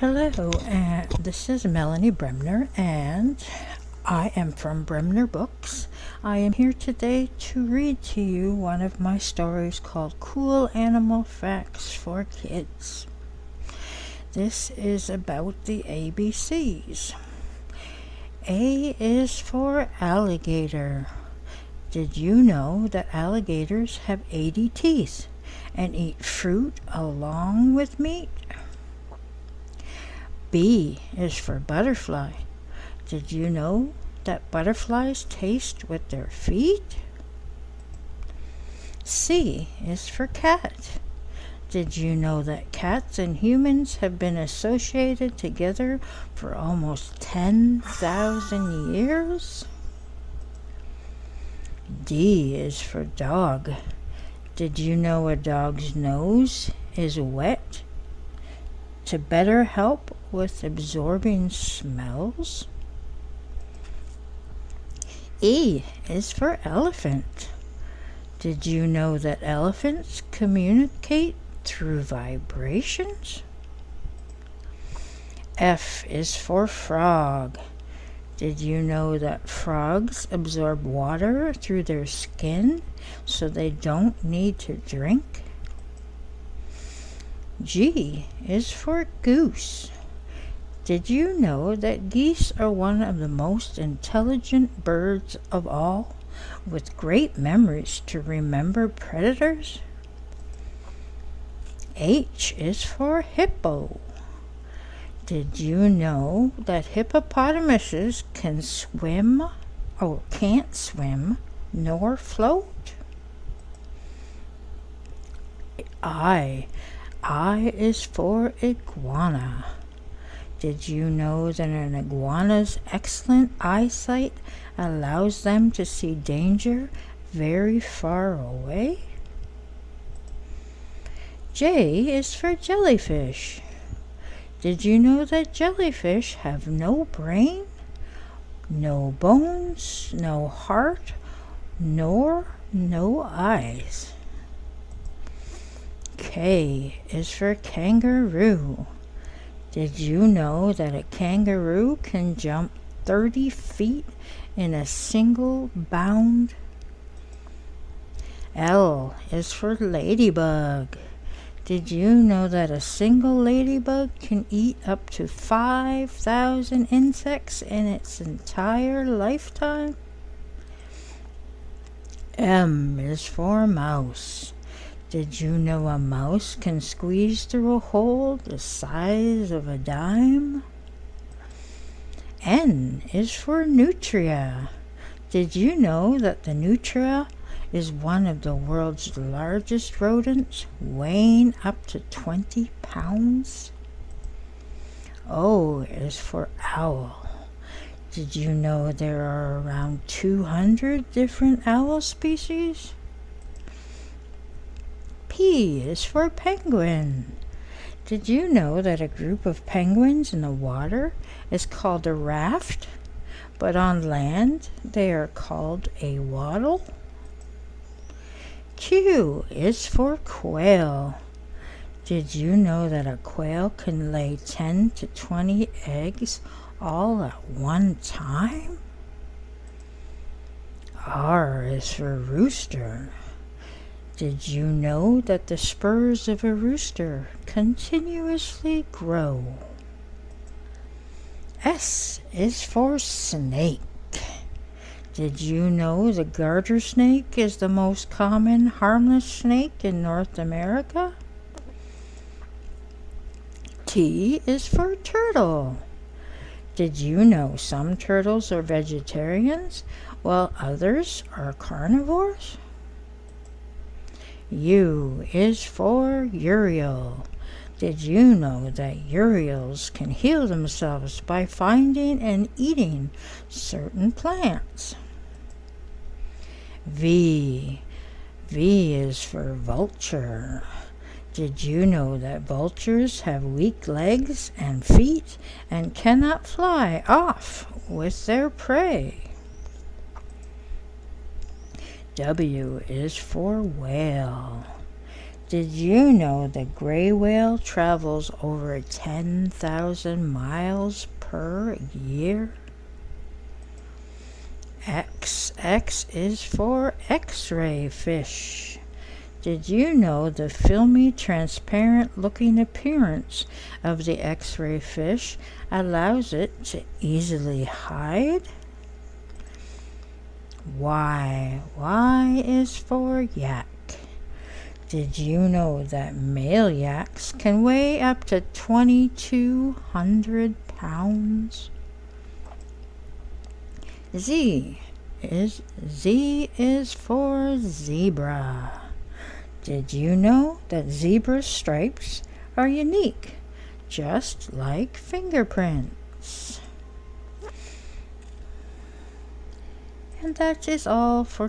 Hello, and this is Melanie Bremner, and I am from Bremner Books. I am here today to read to you one of my stories called Cool Animal Facts for Kids. This is about the ABCs. A is for alligator. Did you know that alligators have 80 teeth and eat fruit along with meat? B is for butterfly. Did you know that butterflies taste with their feet? C is for cat. Did you know that cats and humans have been associated together for almost 10,000 years? D is for dog. Did you know a dog's nose is wet to better help with absorbing smells? E is for elephant. Did you know that elephants communicate through vibrations? F is for frog. Did you know that frogs absorb water through their skin so they don't need to drink? G is for goose. Did you know that geese are one of the most intelligent birds of all, with great memories to remember predators? H is for hippo. Did you know that hippopotamuses can't swim nor float? I is for iguana. Did you know that an iguana's excellent eyesight allows them to see danger very far away? J is for jellyfish. Did you know that jellyfish have no brain, no bones, no heart, nor no eyes? K is for kangaroo. Did you know that a kangaroo can jump 30 feet in a single bound? L is for ladybug. Did you know that a single ladybug can eat up to 5,000 insects in its entire lifetime? M is for mouse. Did you know a mouse can squeeze through a hole the size of a dime? N is for nutria. Did you know that the nutria is one of the world's largest rodents, weighing up to 20 pounds? O is for owl. Did you know there are around 200 different owl species? P is for penguin. Did you know that a group of penguins in the water is called a raft, but on land they are called a waddle? Q is for quail. Did you know that a quail can lay 10 to 20 eggs all at one time? R is for rooster. Did you know that the spurs of a rooster continuously grow? S is for snake. Did you know the garter snake is the most common harmless snake in North America? T is for turtle. Did you know some turtles are vegetarians while others are carnivores? U is for urial. Did you know that urials can heal themselves by finding and eating certain plants? V is for vulture. Did you know that vultures have weak legs and feet and cannot fly off with their prey? W is for whale. Did you know the gray whale travels over 10,000 miles per year? X is for X-ray fish. Did you know the filmy, transparent-looking appearance of the X-ray fish allows it to easily hide? Y is for yak. Did you know that male yaks can weigh up to 2,200 pounds? Z is for zebra. Did you know that zebra stripes are unique, just like fingerprints? And that is all for